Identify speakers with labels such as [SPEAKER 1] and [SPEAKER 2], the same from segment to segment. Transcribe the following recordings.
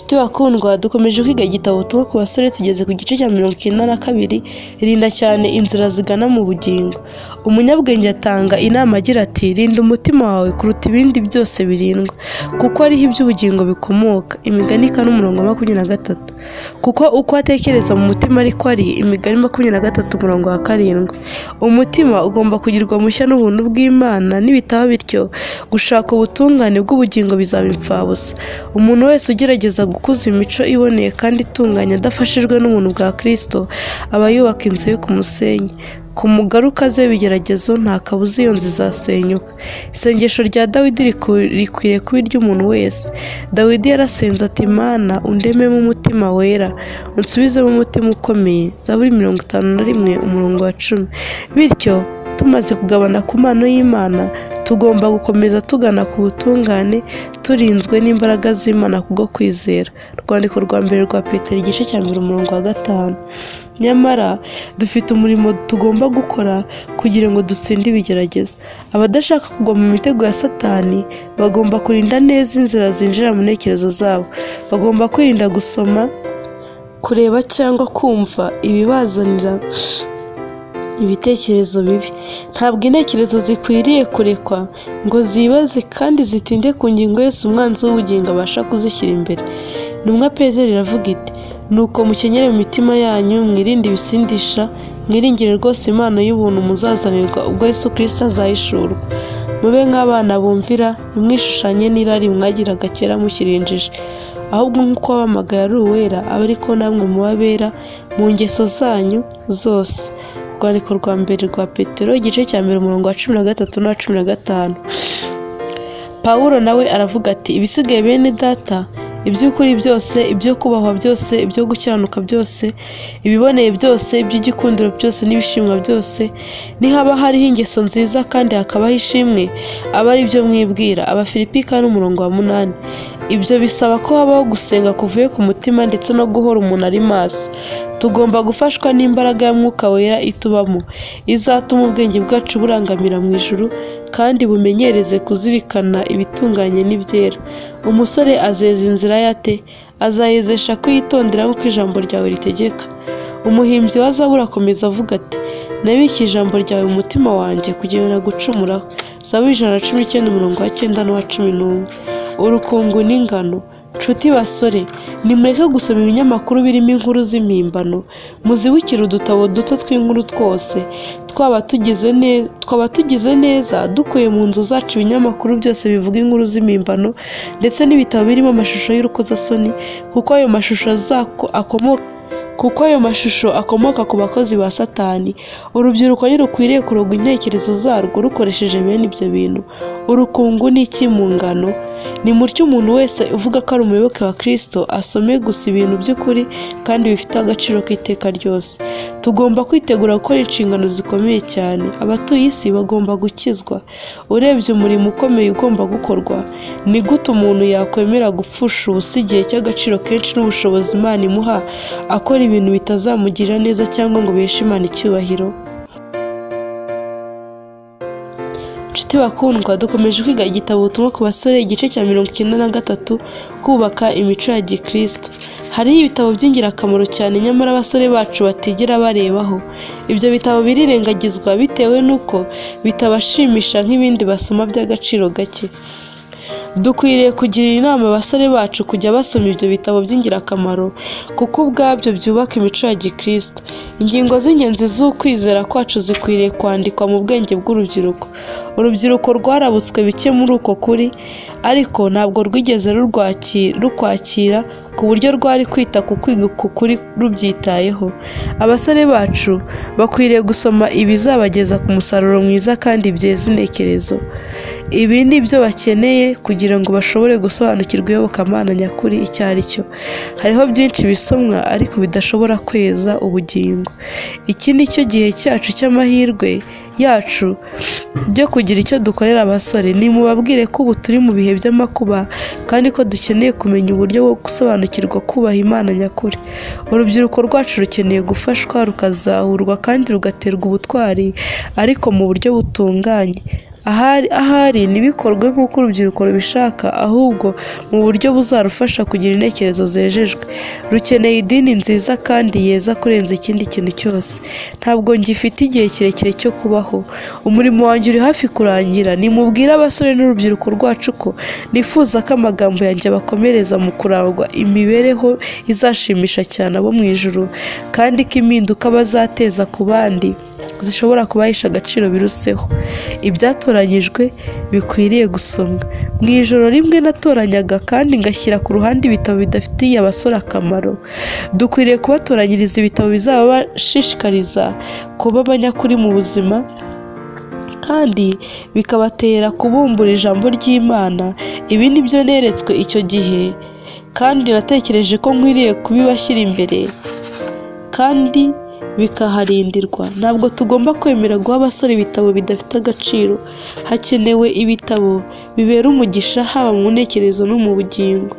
[SPEAKER 1] Nshuti bakundwa, dukomeje kwiga igitabo ubutumwa ku basore, tugeze ku gice cya 92. Rinda cyane inzira zigana mu bugingo. Umunyabwenge atanga inama agira ati: rinda umutima wawe kuruta ibindi byose birindwa, kuko ariho iby'ubugingo bikomoka. Imigani 23. Kuko uko atekereza mu mutima ariko ari. Imigani 23:7. Umutima ugomba kugirwa mushya n'ubuntu bw'Imana, nibitaba bityo gushaka ubutungane bw'ubugingo bizaba impfabusa. Umuntu wese ugerageza gukuza imico iboneye kandi itunganye adafashijwe n'ubuntu bwa Kristo aba yubaka inzu yo ku musenyi. Ku mugaruka ze ibigeragezo nta kabuza iyo nzu izasenyuka. Isengesho rya Dawidi rikwiriye kuba iry'umuntu wese. Dawidi yarasenze ati: Mana, undememo umutima wera, unsubizemo umutima ukomeye. Zaburi 51:10. Bityo tumaze kugabana ku mpano y'Imana, tugomba gukomeza tugana ku butungane, turinzwe n'imbaraga z'Imana kubwo kwizera. Urwandiko rwa mbere rwa Petero igice cya 1:5. Nyamara dufite umurimo tugomba gukora kugira ngo dutsinde ibigeragezo. Abadashaka kugwa mu mitego ya Satani bagomba kurinda neza inzira zinjira mu ntekerezo zabo. Bagomba kwirinda gusoma, kureba cyangwa kumva ibibazanira ibitekerezo bibi. Ntabwo intekerezo zikwiriye kurekwa ngo zibaze kandi zitinde ku ngingo yose umwanzi w'ubugingo abasha kuzishyira imbere. Intumwa Petero iravuga iti: nuko mukenyere mu mitima yanyu, mwirinde ibisindisha, mwiringire rwose impano y'ubuntu muzazanirwa ubwo Yesu Kristo azahishurwa. Mube nk'abana bumvira, ntimwishushanye n'irari mwagiraga kera mukiri injiji, ahubwo nk'uko wabahamagaye ari uwera, abe ariko namwe muba abera mu ngeso zanyu zose. Urwandiko rwa mbere rwa Petero igice cya 13-15. Pawulo nawe aravuga ati: ibisigaye bene data, iby'ukuri byose, ibyo kubahwa byose, ibyo gukiranuka byose, ibiboneye byose, iby'igikundiro byose n'ibishimwa byose, nihaba hariho ingeso nziza kandi hakabaho ishimwe, aba ari byo mwibwira. Abafilipi 4:8. Ibyo bisaba ko habaho gusenga kuvuye ku mutima ndetse no guhora umuntu ari maso. Tugomba gufashwa n'imbaraga ya Mwuka Wera itubamo, izatuma ubwenge bwacu burangamira mu ijuru kandi bumenyereze kuzirikana ibitunganye n'ibyera. Umusore azeza inzira ye ate? Azayezesha kuyitondera nk'uko ijambo ryawe ritegeka. Umuhimbyi wa Zaburi akomeza avuga ati: nabiki ijambo ryawe mu mutima wanjye kugira ngo nagucumuraho. Zaburi 119:9-11. Urukungu n'ingano. Nshuti basore, nimureke gusoma ibinyamakuru birimo inkuru z'impimbano. Muzibukire udutabo duto tw'inkuru twose. Twaba tugize neza dukuye mu nzu zacu ibinyamakuru byose bivuga inkuru z'impimbano ndetse n'ibitabo birimo amashusho y'urukozasoni, kuko ayo mashusho akomoka ku bakozi ba Satani. Urubyiruko ntirukwiriye kurogwa intekerezo zarwo rukoresheje bene ibyo bintu. Urukungu ni iki mu ngano? Ni mutyo umuntu wese uvuga ko ari umuyoboke wa Kristo asome gusa ibintu by'ukuri kandi bifite agaciro k'iteka ryose. Tugomba kwitegura gukora inshingano zikomeye cyane. Abatuye isi bagomba gukizwa. Urebye umurimo ukomeye ugomba gukorwa, ni gute umuntu yakwemera gupfusha ubusa igihe cy'agaciro kenshi n'ubushobozi Imana imuha akora ibintu bitazamugirira neza cyangwa ngo biheshe Imana icyubahiro? Nshuti bakundwa, dukomeje kwiga igitabo ubutumwa ku basore igice cya 93, kubaka imico ya Gikristo. Hariho ibitabo by'ingirakamaro cyane nyamara abasore bacu batigera barebaho. Ibyo bitabo birirengagizwa bitewe n'uko bitabashimisha nk'ibindi basoma by'agaciro gake. Dukwiriye kugira inama abasore bacu kujya basoma ibyo bitabo by'ingirakamaro kuko ubwabyo byubaka imico ya Gikristo. Ingingo z'ingenzi z'ukwizera kwacu zikwiriye kwandikwa mu bwenge bw'urubyiruko. Urubyiruko rwarabutswe bike muri uko kuri, ariko ntabwo rwigeze rukwakira ku buryo rwari kwita ku kwiga uku kuri rubyitayeho. Abasore bacu bakwiriye gusoma ibizabageza ku musaruro mwiza kandi byeza intekerezo. Ibi ni byo bakeneye kugira ngo bashobore gusobanukirwa iyobokamana nyakuri icyo ari cyo. Hariho byinshi bisomwa ariko bidashobora kweza ubugingo. Iki ni cyo gihe cyacu cy'amahirwe yacu byo kugira icyo dukorera abasore. Nimubabwire ko ubu turi mu bihe by'amakuba kandi ko dukeneye kumenya uburyo bwo gusobanukirwa kubaha Imana nyakuri. Urubyiruko rwacu rukeneye gufashwa, rukazahurwa kandi rugaterwa ubutwari, ariko mu buryo butunganye. ahari ntibikorwe nk'uko urubyiruko rubishaka, ahubwo mu buryo buzarufasha kugira intekerezo zejejwe. Rukeneye idini nziza kandi yeza kurenza ikindi kintu cyose. Ntabwo ngifite igihe kirekire cyo kubaho, umurimo wanjye uri hafi kurangira. Nimubwire abasore n'urubyiruko rwacu ko nifuza ko amagambo yanjye abakomereza mu kurangwa imibereho izashimisha cyane abo mu ijuru, kandi ko impinduka bazateza ku bandi zishobora kubahesha agaciro biruseho. Ibyatoranyijwe bikwiriye gusomwa. Mu ijoro rimwe natoranyaga kandi ngashyira ku ruhande ibitabo bidafitiye abasore akamaro. Dukwiriye kubatoranyiriza ibitabo bizabashishikariza kuba abanyakuri mu buzima kandi bikabatera kubumbura ijambo ry'Imana. Ibi ni byo neretswe icyo gihe kandi natekereje ko nkwiriye kubibashyira imbere kandi bikaharindirwa. Ntabwo tugomba kwemera guha abasore ibitabo bidafite agaciro. Hakenewe ibitabo bibera umugisha haba mu ntekerezo no mu bugingo.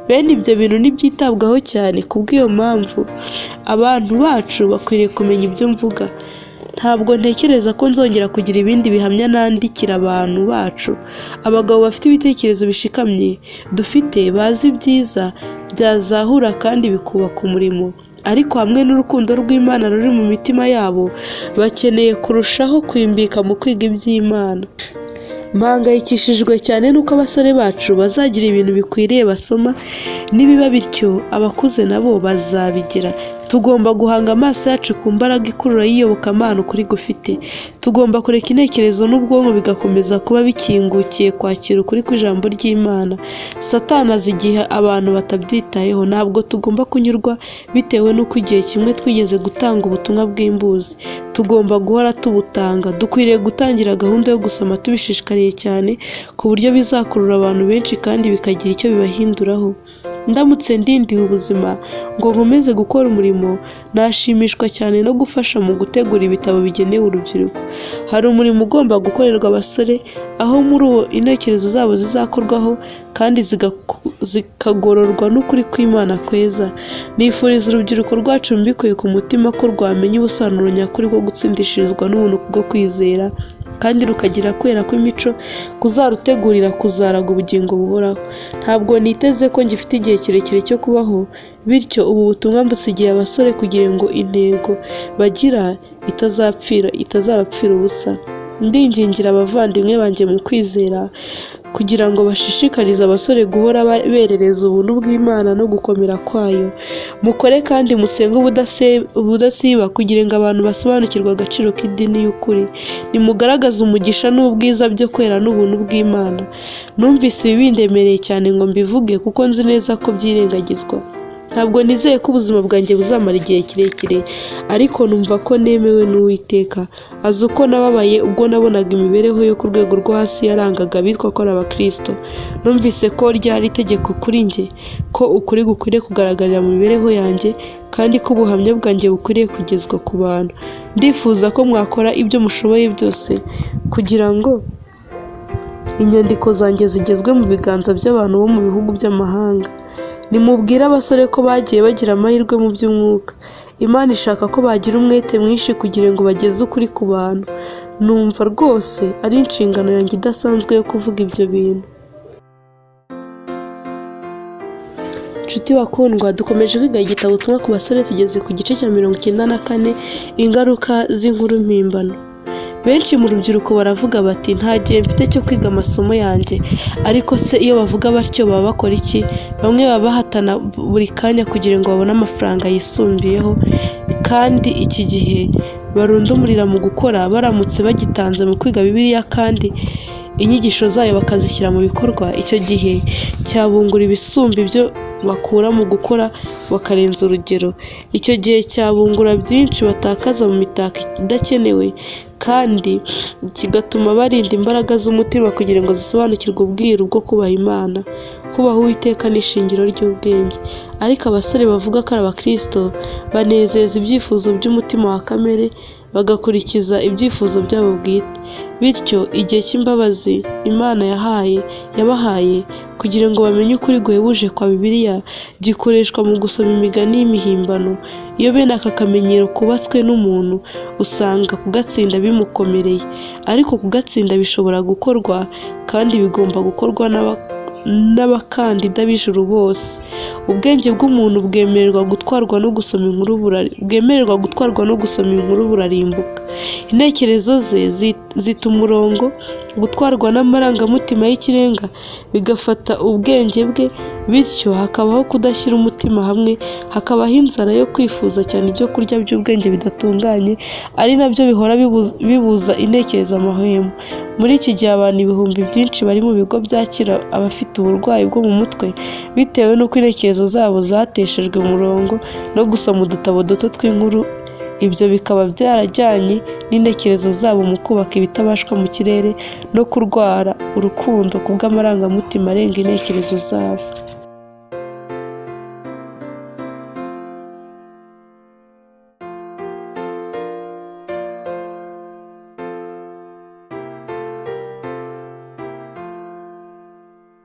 [SPEAKER 1] Bene ibyo bintu ntibyitabwaho cyane. Kubw'iyo mpamvu abantu bacu bakwiriye kumenya ibyo mvuga. Ntabwo ntekereza ko nzongera kugira ibindi bihamya nandikira abantu bacu. Abagabo bafite ibitekerezo bishikamye dufite, bazi ibyiza byazahura kandi bikubaka umurimo, ariko hamwe n'urukundo rw'Imana ruri mu mitima yabo, bakeneye kurushaho kwimbika mu kwiga iby'Imana. Mpangayikishijwe cyane n'uko abasore bacu bazagira ibintu bikwiriye basoma. Nibiba bityo abakuze nabo bazabigira. Tugomba guhanga amaso yacu ku mbaraga ikurura y'iyobokamana ukuri gufite. Tugomba kureka intekerezo n'ubwonko bigakomeza kuba bikingukiye kwakira ukuri kw'ijambo ry'Imana. Satani azi igihe abantu batabyitayeho. Ntabwo tugomba kunyurwa bitewe n'uko igihe kimwe twigeze gutanga ubutumwa bw'imbuzi. Tugomba guhora tubutanga. Dukwiriye gutangira gahunda yo gusoma tubishishikariye cyane, ku buryo bizakurura abantu benshi kandi bikagira icyo bibahinduraho. Ndamutse ndindiwe ubuzima ngo nkomeze gukora umurimo, nashimishwa cyane no gufasha mu gutegura ibitabo bigenewe urubyiruko. Hari umurimo ugomba gukorerwa abasore, aho muri uwo intekerezo zabo zizakorwaho kandi zikagororwa n'ukuri kw'Imana kweza. Nifuriza urubyiruko rwacu mbikuye ku mutima ko rwamenya ubusobanuro nyakuri bwo gutsindishirizwa n'ubuntu bwo kwizera, kandi rukagira kwera kw'imico kuzarutegurira kuzaraga ubugingo buhoraho. Ntabwo niteze ko ngifite igihe kirekire cyo kubaho, bityo ubu butumwa mbusigiye abasore kugira ngo intego bagira itazabapfira ubusa. Ndingingira abavandimwe banjye mu kwizera kugira ngo bashishikarize abasore guhora berereza ubuntu bw'Imana no gukomera kwayo. Mukore kandi musenge ubudasiba kugira ngo abantu basobanukirwe agaciro k'idini y'ukuri. Nimugaragaze umugisha n'ubwiza byo kwera n'ubuntu bw'Imana. Numvise ibi bindemereye cyane ngo mbivuge kuko nzi neza ko byirengagizwa. Ntabwo nizeye ko ubuzima bwanjye buzamara igihe kirekire, ariko numva ko nemewe n'Uwiteka. Azi uko nababaye ubwo nabonaga imibereho yo ku rwego rwo hasi yarangaga abitwa ko ari abakristo. Numvise ko ryari itegeko kuri njye ko ukuri gukwiriye kugaragarira mu mibereho yanjye, kandi ko ubuhamya bwanjye bukwiriye kugezwa ku bantu. Ndifuza ko mwakora ibyo mushoboye byose kugira ngo inyandiko zanjye zigezwe mu biganza by'abantu bo mu bihugu by'amahanga. Nimubwire abasore ko bagiye bagira amahirwe mu by'umwuka. Imana ishaka ko bagira umwete mwinshi kugira ngo bageze ukuri ku bantu. Numva rwose ari inshingano yanjye idasanzwe yo kuvuga ibyo bintu. Nshuti bakundwa, dukomeje kwiga igitabo ubutumwa ku basore, tugeze ku gice cya 94, ingaruka z'inkuru mpimbano. Benshi mu rubyiruko baravuga bati nta gihe mfite cyo kwiga amasomo yanjye. Ariko se iyo bavuga batyo baba bakora iki? Bamwe baba bahatana buri kanya kugira ngo babone amafaranga yisumbuyeho, kandi iki gihe barundumurira mu gukora baramutse bagitanze mu kwiga Bibiliya kandi inyigisho zayo bakazishyira mu bikorwa. Icyo gihe cyabungura ibisumba ibyo bakura mu gukora bakarenza urugero. Icyo gihe cyabungura byinshi batakaza mu mitako idakenewe, kandi kigatuma barinda imbaraga z'umutima kugira ngo zisobanukirwe ubwiru bwo kubaha Imana. Kubaha Uwiteka ni ishingiro ry'ubwenge. Ariko abasore bavuga ko ari abakristo banezeza ibyifuzo by'umutima wa kamere, bagakurikiza ibyifuzo byabo bwite. Bityo igihe cy'imbabazi Imana yabahaye kugira ngo bamenye ukuri guhebuje kwa Bibiliya gikoreshwa mu gusoma imigani y'imihimbano. Iyo bene aka kamenyero kubatswe n'umuntu usanga kugatsinda bimukomereye, ariko kugatsinda bishobora gukorwa kandi bigomba gukorwa n'abakandida b'ijuru bose. Ubwenge bw'umuntu bwemererwa gutwarwa no gusoma inkuru burarimbuka. Intekerezo ze zita umurongo gutwarwa n'amarangamutima y'ikirenga bigafata ubwenge bwe, bityo hakabaho kudashyira umutima hamwe, hakabaho inzara yo kwifuza cyane ibyo kurya by'ubwenge bidatunganye, ari nabyo bihora bibuza intekerezo amahwemo. Muri iki gihe abantu ibihumbi byinshi bari mu bigo byakira abafite uburwayi bwo mu mutwe bitewe n'uko intekerezo zabo zateshejwe umurongo no gusoma udutabo duto tw'inkuru. Ibyo bikaba byarajyanye n'intekerezo zabo mu kubaka ibitabashwa mu kirere no kurwara urukundo kubw'amarangamutima arenga intekerezo zabo.